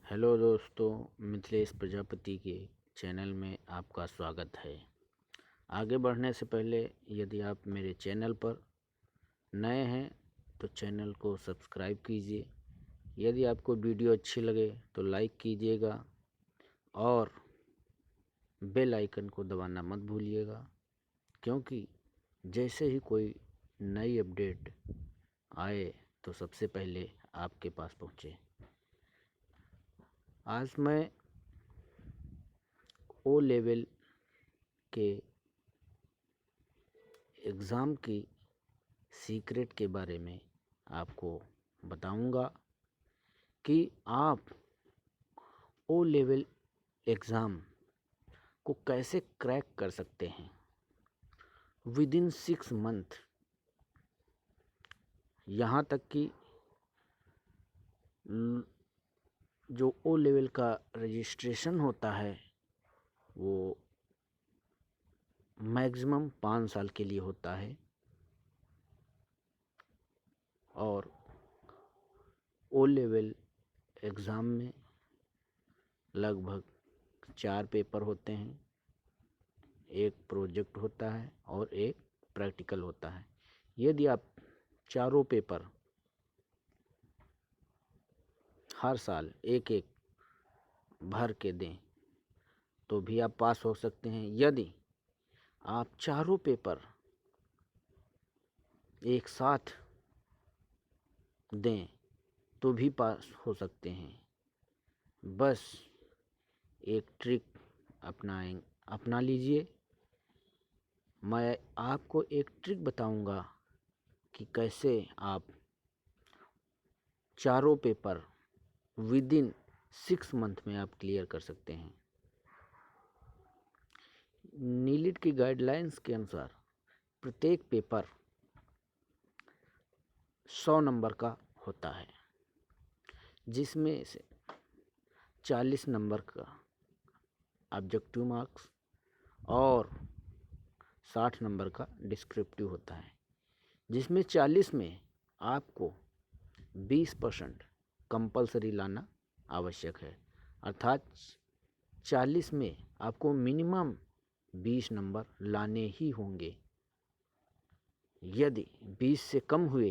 Hello दोस्तों, मिथिलेश प्रजापति के channel में आपका स्वागत है। आगे बढ़ने से पहले यदि आप मेरे चैनल पर नए हैं तो चैनल को सब्सक्राइब कीजिए। यदि आपको वीडियो अच्छी लगे तो लाइक कीजिएगा और बेल आइकन को दबाना मत भूलिएगा, क्योंकि जैसे ही कोई नई अपडेट आए तो सबसे पहले आपके पास पहुँचे। आज मैं ओ लेवल के एग्ज़ाम की सीक्रेट के बारे में आपको बताऊंगा कि आप ओ लेवल एग्ज़ाम को कैसे क्रैक कर सकते हैं विद इन 6 मंथ। यहाँ तक कि जो ओ लेवल का रजिस्ट्रेशन होता है वो मैक्सिमम 5 साल के लिए होता है और ओ लेवल एग्ज़ाम में लगभग 4 पेपर होते हैं। एक प्रोजेक्ट होता है और एक प्रैक्टिकल होता है। यदि आप चारों पेपर हर साल एक एक भर के दें तो भी आप पास हो सकते हैं। यदि आप चारों पेपर एक साथ दें तो भी पास हो सकते हैं। बस एक ट्रिक अपना लीजिए। मैं आपको एक ट्रिक बताऊंगा कि कैसे आप चारों पेपर विद इन 6 मंथ में आप क्लियर कर सकते हैं। नीलिट की गाइडलाइंस के अनुसार प्रत्येक पेपर 100 नंबर का होता है, जिसमें से 40 नंबर का ऑब्जेक्टिव मार्क्स और 60 नंबर का डिस्क्रिप्टिव होता है, जिसमें 40 में आपको 20% कंपलसरी लाना आवश्यक है। अर्थात 40 में आपको मिनिमम 20 नंबर लाने ही होंगे। यदि 20 से कम हुए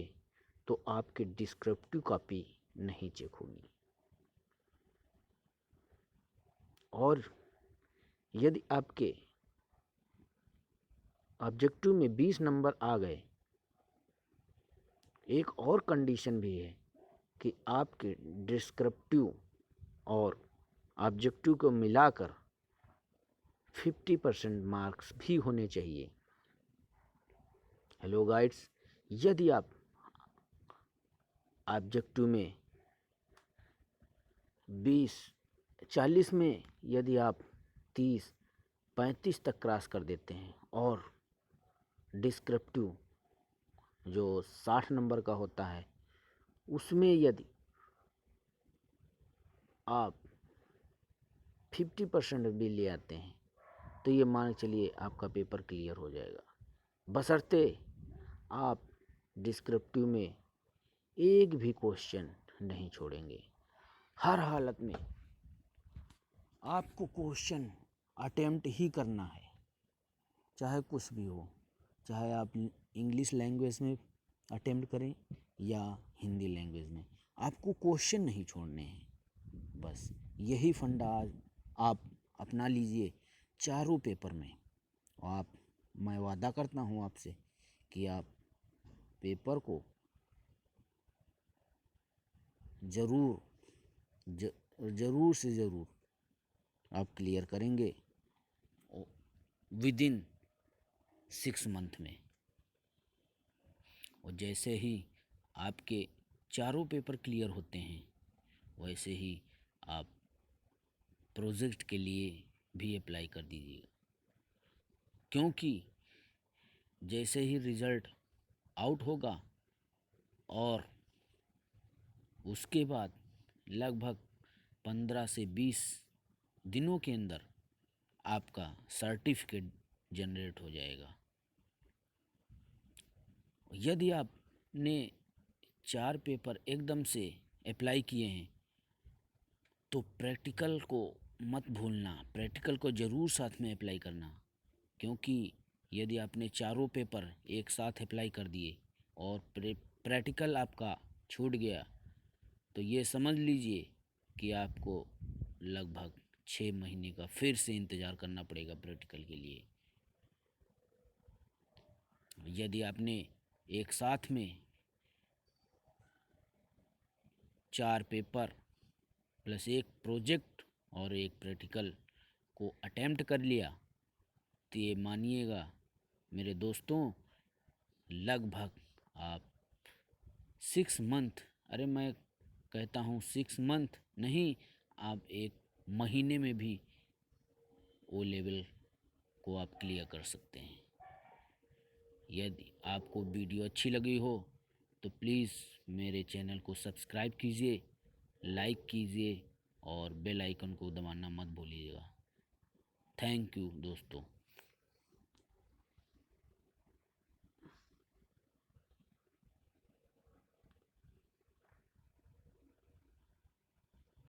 तो आपकी डिस्क्रिप्टिव कॉपी नहीं चेक होगी। और यदि आपके ऑब्जेक्टिव में 20 नंबर आ गए, एक और कंडीशन भी है कि आपके डिस्क्रिप्टिव और ऑब्जेक्टिव को मिलाकर 50% मार्क्स भी होने चाहिए। हेलो गाइड्स, यदि आप ऑब्जेक्टिव में 40 में यदि आप 30-35 तक क्रॉस कर देते हैं और डिस्क्रिप्टिव जो 60 नंबर का होता है उसमें यदि आप 50% भी ले आते हैं तो ये मान के चलिए आपका पेपर क्लियर हो जाएगा, बशर्ते आप डिस्क्रिप्टिव में एक भी क्वेश्चन नहीं छोड़ेंगे। हर हालत में आपको क्वेश्चन अटेम्प्ट ही करना है, चाहे कुछ भी हो। चाहे आप इंग्लिश लैंग्वेज में अटेम्प्ट करें या हिंदी लैंग्वेज में, आपको क्वेश्चन नहीं छोड़ने हैं। बस यही फंडा आप अपना लीजिए चारों पेपर में। मैं वादा करता हूँ आपसे कि आप पेपर को ज़रूर से ज़रूर आप क्लियर करेंगे विद इन 6 मंथ में। और जैसे ही आपके चारों पेपर क्लियर होते हैं वैसे ही आप प्रोजेक्ट के लिए भी अप्लाई कर दीजिएगा, क्योंकि जैसे ही रिज़ल्ट आउट होगा और उसके बाद लगभग 15 से 20 दिनों के अंदर आपका सर्टिफिकेट जनरेट हो जाएगा। यदि आपने 4 पेपर एकदम से अप्लाई किए हैं तो प्रैक्टिकल को मत भूलना, प्रैक्टिकल को ज़रूर साथ में अप्लाई करना, क्योंकि यदि आपने चारों पेपर एक साथ अप्लाई कर दिए और प्रैक्टिकल आपका छूट गया तो ये समझ लीजिए कि आपको लगभग 6 महीने का फिर से इंतज़ार करना पड़ेगा प्रैक्टिकल के लिए। यदि आपने एक साथ में 4 पेपर प्लस एक प्रोजेक्ट और एक प्रैक्टिकल को अटेम्प्ट कर लिया तो ये मानिएगा मेरे दोस्तों, लगभग आप 6 मंथ, अरे मैं कहता हूँ 6 मंथ नहीं, आप 1 महीने में भी ओ लेवल को आप क्लियर कर सकते हैं। यदि आपको वीडियो अच्छी लगी हो तो प्लीज़ मेरे चैनल को सब्सक्राइब कीजिए, लाइक कीजिए और बेल आइकन को दबाना मत भूलिएगा। थैंक यू दोस्तों।